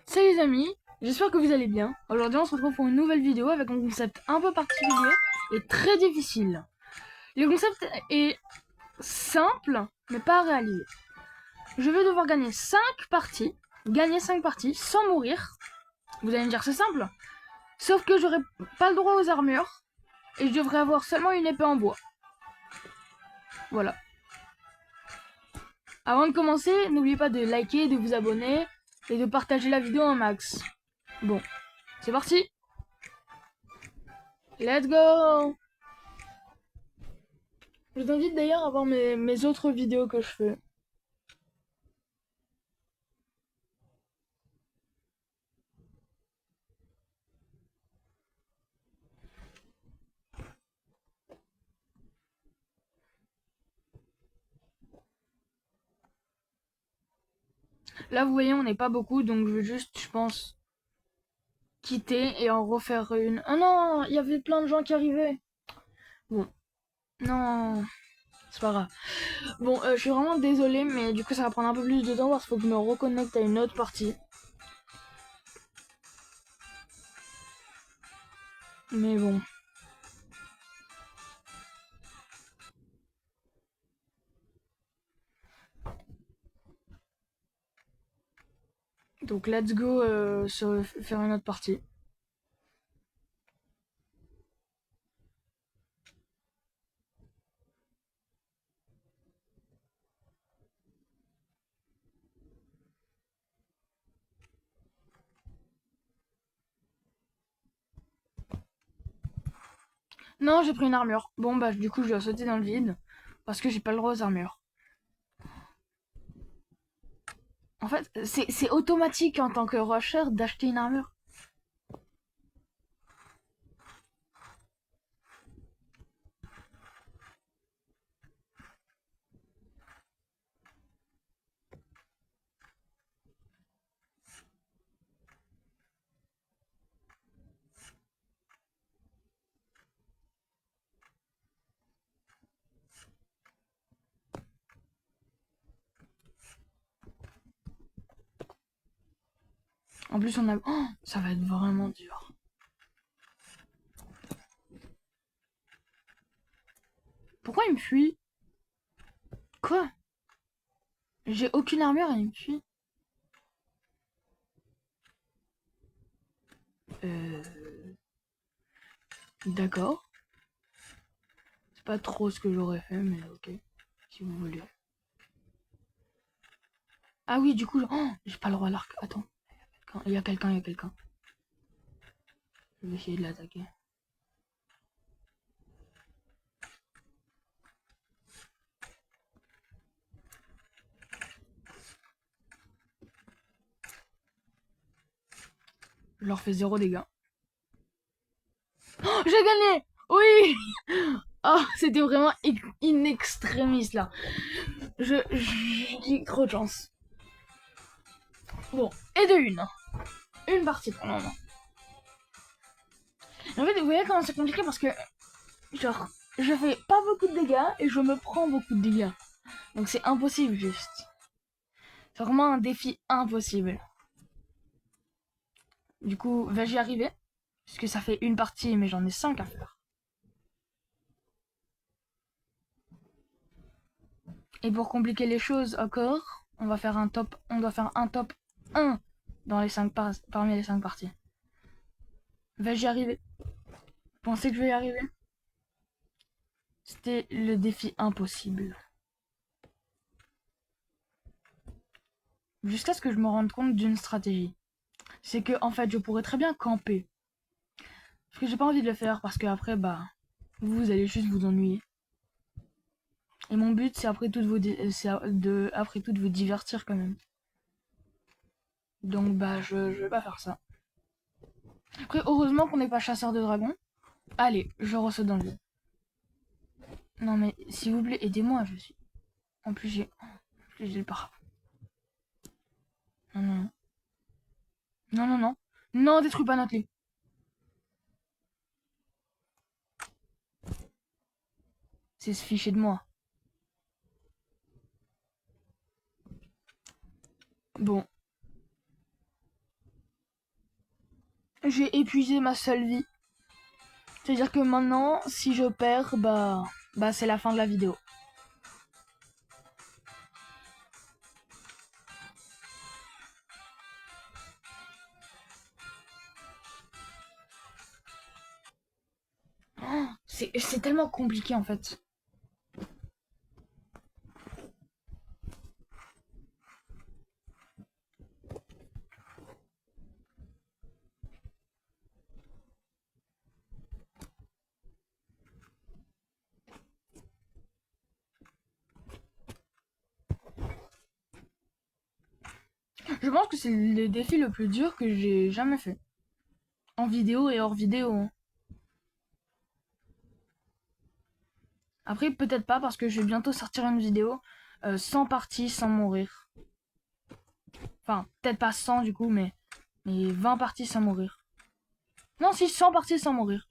Salut les amis, j'espère que vous allez bien. Aujourd'hui on se retrouve pour une nouvelle vidéo avec un concept un peu particulier et très difficile. Le concept est simple mais pas à réaliser. Je vais devoir gagner 5 parties sans mourir. Vous allez me dire c'est simple. Sauf que j'aurai pas le droit aux armures et je devrais avoir seulement une épée en bois. Voilà. Avant de commencer, n'oubliez pas de liker, de vous abonner et de partager la vidéo un max. Bon, c'est parti. Let's go! Je t'invite d'ailleurs à voir mes autres vidéos que je fais. Là, vous voyez, on n'est pas beaucoup, donc je vais juste, je pense, quitter et en refaire une. Oh non, il y avait plein de gens qui arrivaient. Bon, non, c'est pas grave. Bon, je suis vraiment désolée, mais du coup, ça va prendre un peu plus de temps parce qu'il faut que je me reconnecte à une autre partie. Mais bon. Donc, let's go faire une autre partie. Non, j'ai pris une armure. Bon, bah, du coup, je dois sauter dans le vide parce que j'ai pas le droit aux armures. En fait, c'est automatique en tant que rusher d'acheter une armure. En plus, on a... Oh, ça va être vraiment dur. Pourquoi il me fuit? Quoi? J'ai aucune armure et il me fuit. Euh... D'accord. C'est pas trop ce que j'aurais fait, mais ok. Si vous voulez. Ah oui, du coup, oh, j'ai pas le droit à l'arc. Attends. Il y a quelqu'un, il y a quelqu'un. Je vais essayer de l'attaquer. Je leur fais 0 dégâts. Oh, j'ai gagné! Oui! Oh, c'était vraiment in extremis là. J'ai trop de chance. Bon, et de une. Une partie pour le moment. En fait, vous voyez comment c'est compliqué parce que, genre, je fais pas beaucoup de dégâts et je me prends beaucoup de dégâts. Donc c'est impossible juste. C'est vraiment un défi impossible. Du coup, vais-je y arriver? Puisque ça fait une partie, mais j'en ai 5 à faire. Et pour compliquer les choses encore, on doit faire un top 1 dans les parmi les 5 parties. Vais-je y arriver? Pensez que je vais y arriver? C'était le défi impossible. Jusqu'à ce que je me rende compte d'une stratégie. C'est que, en fait, je pourrais très bien camper. Parce que j'ai pas envie de le faire, parce que après, bah, vous allez juste vous ennuyer. Et mon but, c'est après tout de vous divertir quand même. Donc, bah, je vais pas faire ça. Après, heureusement qu'on n'est pas chasseur de dragons. Allez, je ressaute dans le vide. Non, mais s'il vous plaît, aidez-moi, je suis. En plus, j'ai le parapluie. Non, non, non. Non, non, non. Non, détruis pas notre lit. C'est se ficher de moi. Bon. j'ai épuisé ma seule vie. C'est-à-dire que maintenant, si je perds, bah c'est la fin de la vidéo. Oh, c'est tellement compliqué en fait. Je pense que c'est le défi le plus dur que j'ai jamais fait. En vidéo et hors vidéo, hein. Après, peut-être pas parce que je vais bientôt sortir une vidéo sans parties, sans mourir. Enfin, peut-être pas 100 du coup, mais 20 parties sans mourir. Non, si 100 parties sans mourir.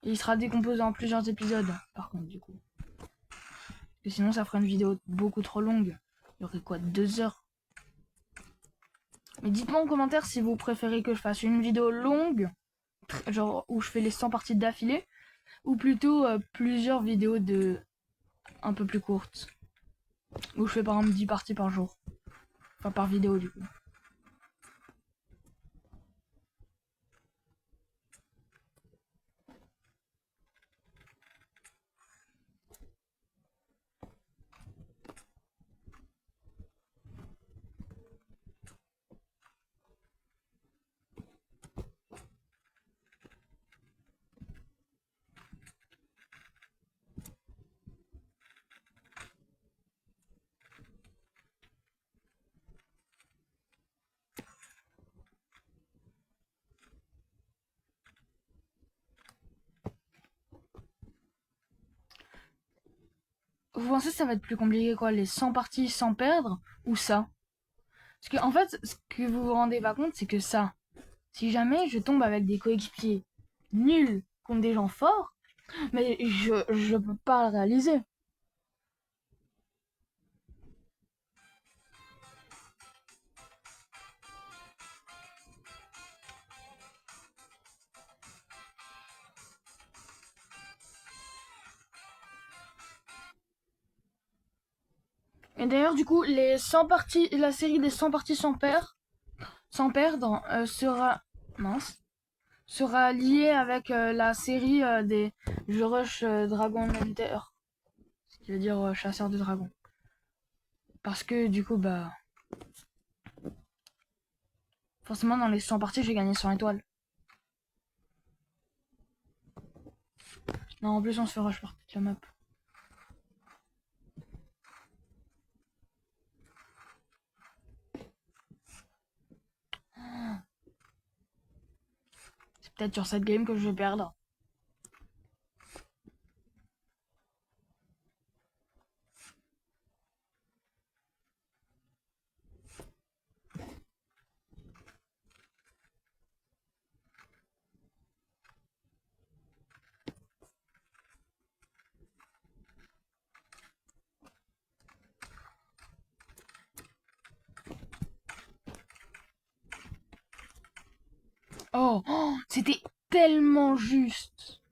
Et il sera décomposé en plusieurs épisodes, par contre, du coup. Parce que sinon, ça ferait une vidéo beaucoup trop longue. Il y aurait quoi, 2 heures? Mais dites-moi en commentaire si vous préférez que je fasse une vidéo longue, genre où je fais les 100 parties d'affilée, ou plutôt plusieurs vidéos de un peu plus courtes, où je fais par exemple 10 parties par jour. Enfin, par vidéo, du coup. Vous pensez que ça va être plus compliqué quoi, les 100 parties sans perdre ou ça? Parce que en fait, ce que vous vous rendez pas compte, c'est que ça, si jamais je tombe avec des coéquipiers nuls contre des gens forts, mais je peux pas le réaliser. Et d'ailleurs, du coup, les 100 parties, la série des 100 parties sans perdre mince, sera liée avec la série des Je Rush Dragon Hunter, ce qui veut dire chasseur de dragons. Parce que du coup, bah, forcément, dans les 100 parties, j'ai gagné 100 étoiles. Non, en plus, on se fait rush par toute la map. C'est peut-être sur cette game que je vais perdre. Oh, c'était tellement juste.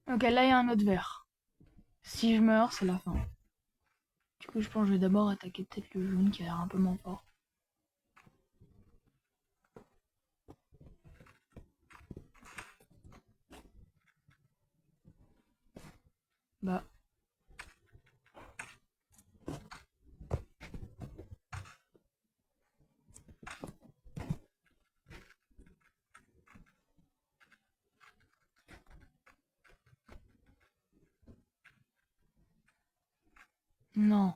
Ok, là, il y a un autre vert. Si je meurs, c'est la fin. Du coup, je pense que je vais d'abord attaquer peut-être le jaune qui a l'air un peu moins fort. Bah. Non.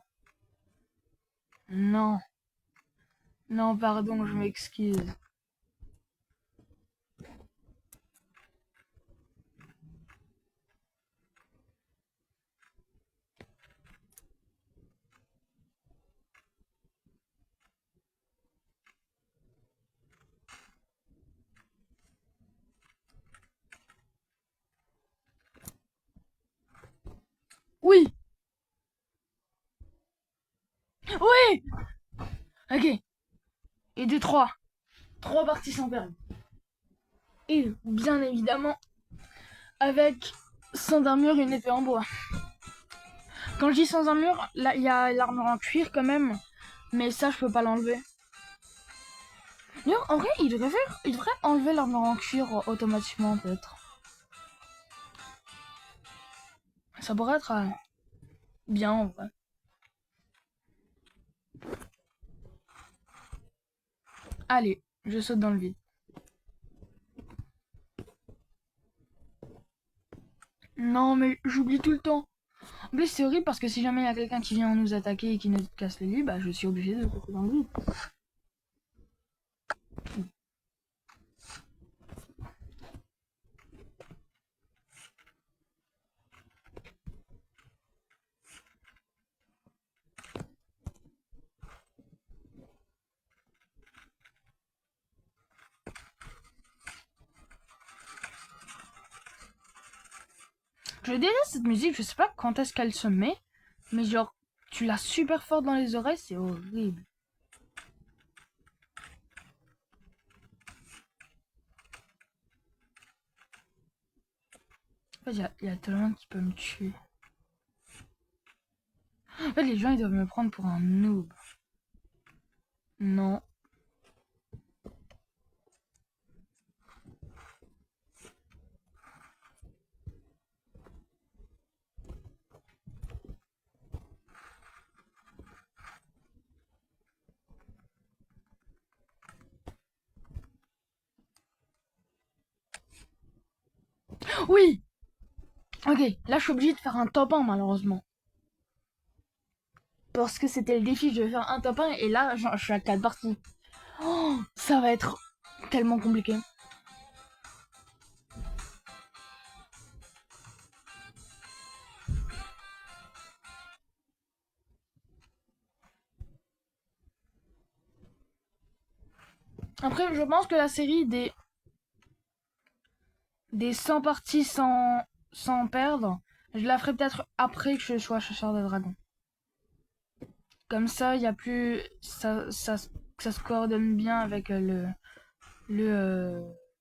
Non. Non, pardon, je m'excuse. Et de 3. 3 parties sans permis. Et bien évidemment, avec sans armure et une épée en bois. Quand je dis sans armure, là il y a l'armure en cuir quand même, mais ça je peux pas l'enlever. D'ailleurs, en vrai, il devrait enlever l'armure en cuir automatiquement peut-être. Ça pourrait être bien en vrai. Allez, je saute dans le vide. Non mais j'oublie tout le temps. En plus c'est horrible parce que si jamais il y a quelqu'un qui vient nous attaquer et qui nous casse les lits, bah je suis obligé de sauter dans le vide. Je déteste cette musique, je sais pas quand est-ce qu'elle se met, mais genre tu l'as super fort dans les oreilles, c'est horrible. En fait, il y a tout le monde qui peut me tuer. En fait, les gens, ils doivent me prendre pour un noob. Non. Oui. Ok, là, je suis obligée de faire un top 1, malheureusement. Parce que c'était le défi, je vais faire un top 1, et là, je suis à 4 parties. Oh, ça va être tellement compliqué. Après, je pense que la série des 100 parties sans perdre, je la ferai peut-être après que je sois chasseur de dragons. Comme ça, il y a plus. Ça se coordonne bien avec le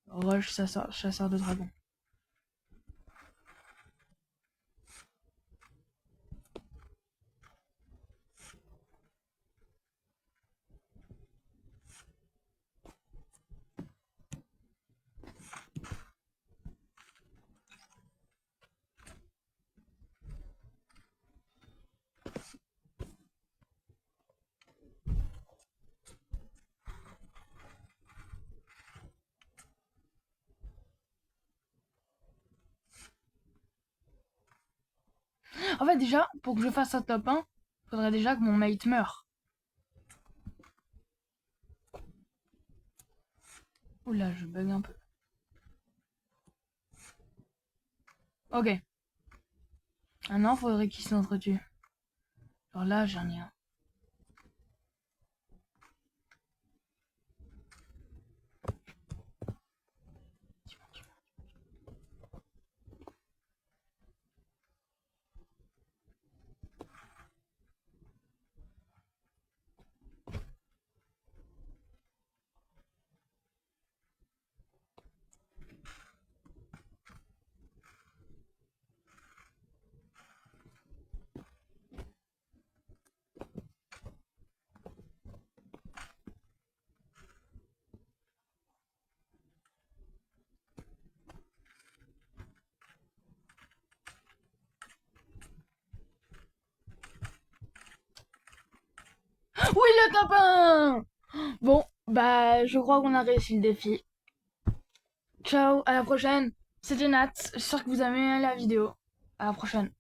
rush chasseur de dragons. En fait, déjà, pour que je fasse un top 1, faudrait déjà que mon mate meure. Oula, je bug un peu. Ok. Maintenant, faudrait qu'il s'entretue. Alors là, j'en ai un. Oui, le top 1! Bon, bah, je crois qu'on a réussi le défi. Ciao, à la prochaine. C'était Nat. J'espère que vous avez aimé la vidéo. À la prochaine.